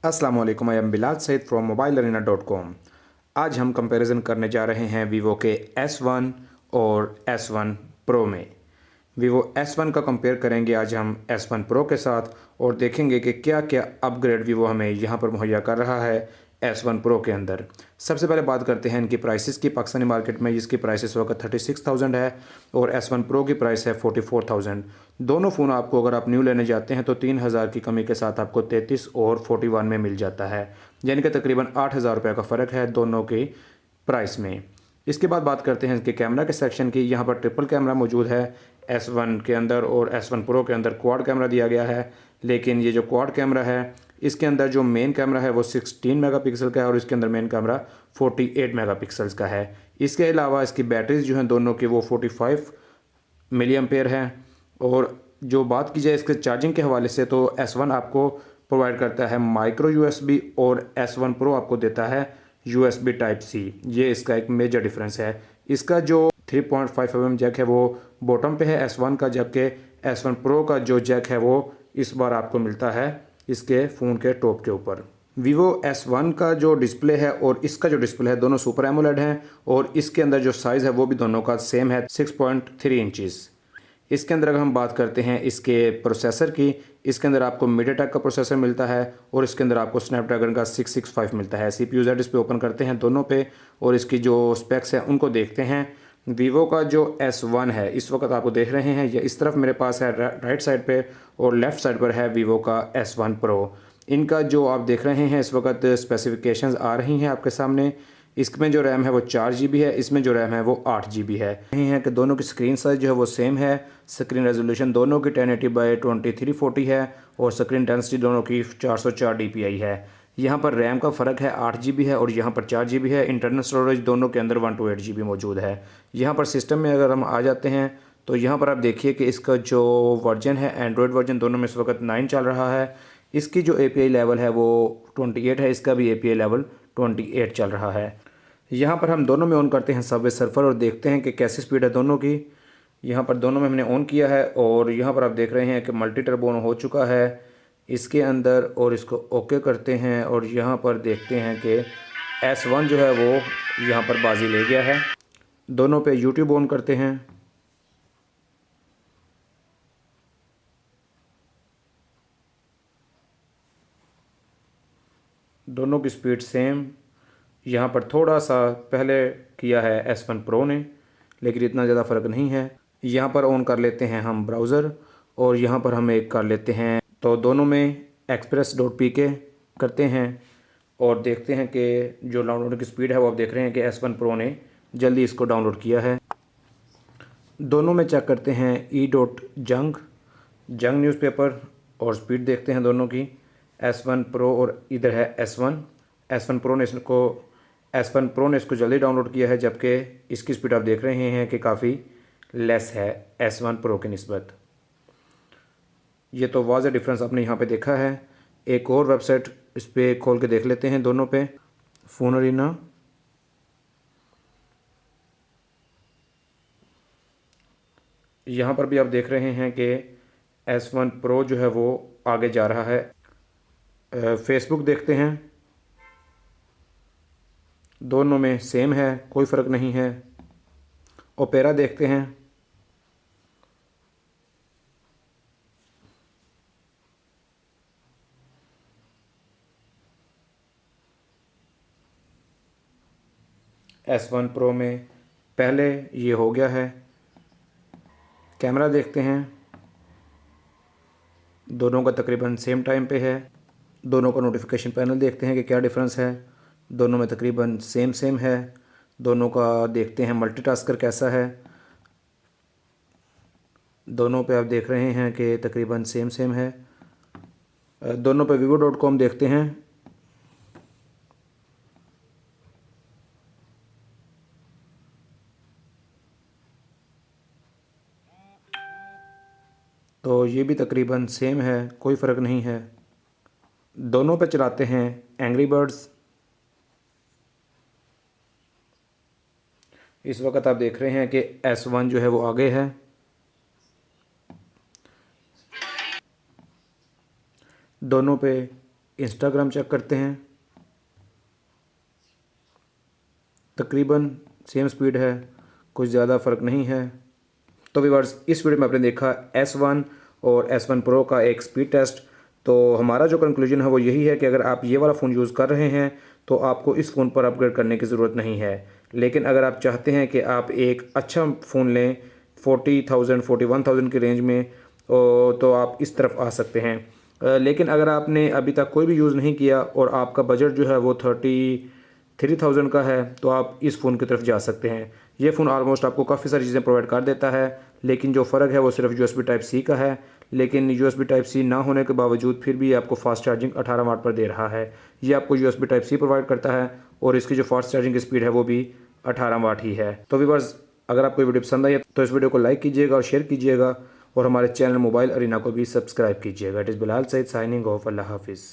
अस्सलाम वालेकुम, I am Bilal Saeed from mobilearena.com। आज हम कंपैरिजन करने जा रहे हैं वीवो के S1 और S1 प्रो में। वीवो S1 का कंपेयर करेंगे आज हम S1 प्रो के साथ और देखेंगे कि क्या क्या अपग्रेड वीवो हमें यहाँ पर मुहैया कर रहा है S1 प्रो के अंदर। सबसे पहले बात करते हैं इनकी प्राइसेस की। पाकिस्तानी मार्केट में इसकी प्राइस इस वक्त 36,000 है और S1 प्रो की प्राइस है 44,000। दोनों फ़ोन आपको अगर आप न्यू लेने जाते हैं तो 3,000 की कमी के साथ आपको 33 और 41 में मिल जाता है, यानी कि तकरीबन 8,000 रुपये का फ़र्क है दोनों की प्राइस में। इसके बाद बात करते हैं इसके कैमरा के सेक्शन की। यहाँ पर ट्रिपल कैमरा मौजूद है S1 के अंदर और S1 प्रो के अंदर क्वाड कैमरा दिया गया है, लेकिन ये जो क्वाड कैमरा है इसके अंदर जो मेन कैमरा है वो 16 मेगापिक्सल का है और इसके अंदर मेन कैमरा 48 मेगापिक्सल्स का है। इसके अलावा इसकी बैटरीज जो हैं दोनों की वो 45 मिली एम्पेयर है। और जो बात की जाए इसके चार्जिंग के हवाले से तो S1 आपको प्रोवाइड करता है माइक्रो USB और S1 प्रो आपको देता है USB टाइप C। ये इसका एक मेजर डिफरेंस है। इसका जो 3.5 mm जैक है वो बॉटम पे है S1 का, जबकि S1 प्रो का जो जैक है वो इस बार आपको मिलता है इसके फ़ोन के टॉप के ऊपर। वीवो S1 का जो डिस्प्ले है और इसका जो डिस्प्ले है दोनों सुपर एमोलेड हैं और इसके अंदर जो साइज़ है वो भी दोनों का सेम है 6.3 इंचज़। इसके अंदर अगर हम बात करते हैं इसके प्रोसेसर की, इसके अंदर आपको मीडियाटेक का प्रोसेसर मिलता है और इसके अंदर आपको स्नैपड्रैगन का 665 मिलता है। CPU Z इस पे ओपन करते हैं दोनों पे और इसकी जो स्पेक्स है उनको देखते हैं। वीवो का जो S1 है इस वक्त आपको देख रहे हैं, ये इस तरफ मेरे पास है राइट साइड पे और लेफ़्ट साइड पर है वीवो का S1 प्रो। इनका जो आप देख रहे हैं इस वक्त स्पेसिफिकेशंस आ रही हैं आपके सामने। इसमें जो रैम है वो 4 GB है, इसमें जो रैम है वो 8 GB है। यही है कि दोनों की स्क्रीन साइज़ जो है वो सेम है। स्क्रीन रेजोल्यूशन दोनों की 1080x2340 है और स्क्रीन डेंसिटी दोनों की 404 dpi है। यहाँ पर रैम का फ़र्क है 8 GB है और यहाँ पर 4 GB है। इंटरनल स्टोरेज दोनों के अंदर 128 GB मौजूद है। यहाँ पर सिस्टम में अगर हम आ जाते हैं तो यहाँ पर आप देखिए कि इसका जो वर्जन है एंड्रॉयड वर्जन दोनों में इस वक्त 9 चल रहा है। इसकी जो API लेवल है वो 28 है, इसका भी API लेवल 28 चल रहा है। यहाँ पर हम दोनों में ऑन करते हैं सबवे सर्फर और देखते हैं कि कैसी स्पीड है दोनों की। यहाँ पर दोनों में हमने ऑन किया है और यहाँ पर आप देख रहे हैं कि मल्टी टर्बो ऑन हो चुका है इसके अंदर और इसको ओके करते हैं और यहाँ पर देखते हैं कि S1 जो है वो यहाँ पर बाजी ले गया है। दोनों पे YouTube ऑन करते हैं। दोनों की स्पीड सेम। यहाँ पर थोड़ा सा पहले किया है S1 प्रो ने, लेकिन इतना ज़्यादा फ़र्क नहीं है। यहाँ पर ऑन कर लेते हैं हम ब्राउज़र और यहाँ पर हम एक कर लेते हैं, तो दोनों में express.pk करते हैं और देखते हैं कि जो डाउनलोड की स्पीड है वो आप देख रहे हैं कि S1 प्रो ने जल्दी इसको डाउनलोड किया है। दोनों में चेक करते हैं जंग न्यूज़पेपर और स्पीड देखते हैं दोनों की। S1 प्रो और इधर है S1 प्रो ने इसको जल्दी डाउनलोड किया है, जबकि इसकी स्पीड आप देख रहे हैं कि काफ़ी लेस है S1 प्रो की निस्बत। ये तो वाज़ेह डिफरेंस आपने यहाँ पे देखा है। एक और वेबसाइट इस पर खोल के देख लेते हैं दोनों पे, फ़ोन अरीना। यहाँ पर भी आप देख रहे हैं कि S1 प्रो जो है वो आगे जा रहा है। फेसबुक देखते हैं, दोनों में सेम है, कोई फ़र्क नहीं है। ओपेरा देखते हैं, S1 प्रो में पहले ये हो गया है। कैमरा देखते हैं, दोनों का तकरीबन सेम टाइम पे है। दोनों का नोटिफिकेशन पैनल देखते हैं कि क्या डिफरेंस है। दोनों में तकरीबन सेम है। दोनों का देखते हैं मल्टीटास्कर कैसा है। दोनों पे आप देख रहे हैं कि तकरीबन सेम है। दोनों पे vivo.com देखते हैं, तो ये भी तकरीबन सेम है, कोई फ़र्क नहीं है। दोनों पे चलाते हैं एंग्री बर्ड्स। इस वक्त आप देख रहे हैं कि S1 जो है वो आगे है। दोनों पे इंस्टाग्राम चेक करते हैं, तकरीबन सेम स्पीड है, कुछ ज़्यादा फ़र्क नहीं है। तो व्यूअर्स, इस वीडियो में आपने देखा S1 और S1 Pro का एक स्पीड टेस्ट। तो हमारा जो कंक्लूजन है वो यही है कि अगर आप ये वाला फ़ोन यूज़ कर रहे हैं तो आपको इस फ़ोन पर अपग्रेड करने की ज़रूरत नहीं है। लेकिन अगर आप चाहते हैं कि आप एक अच्छा फ़ोन लें 40,000 41,000 की रेंज में, तो आप इस तरफ आ सकते हैं। लेकिन अगर आपने अभी तक कोई भी यूज़ नहीं किया और आपका बजट जो है वो 33,000 का है, तो आप इस फ़ोन की तरफ जा सकते हैं। ये फ़ोन ऑलमोस्ट आपको काफ़ी सारी चीज़ें प्रोवाइड कर देता है, लेकिन जो फ़र्क है वो सिर्फ USB टाइप सी का है। लेकिन USB टाइप सी ना होने के बावजूद फिर भी आपको फास्ट चार्जिंग 18 वाट पर दे रहा है। ये आपको USB टाइप सी प्रोवाइड करता है और इसकी जो फास्ट चार्जिंग की स्पीड है वो भी 18 वाट ही है। तो व्यूअर्स, अगर आपको वीडियो पसंद आई है तो इस वीडियो को लाइक कीजिएगा और शेयर कीजिएगा और हमारे चैनल मोबाइल अरीना को भी सब्सक्राइब कीजिएगा। It is Bilal Saeed signing off. Allah हाफिज़।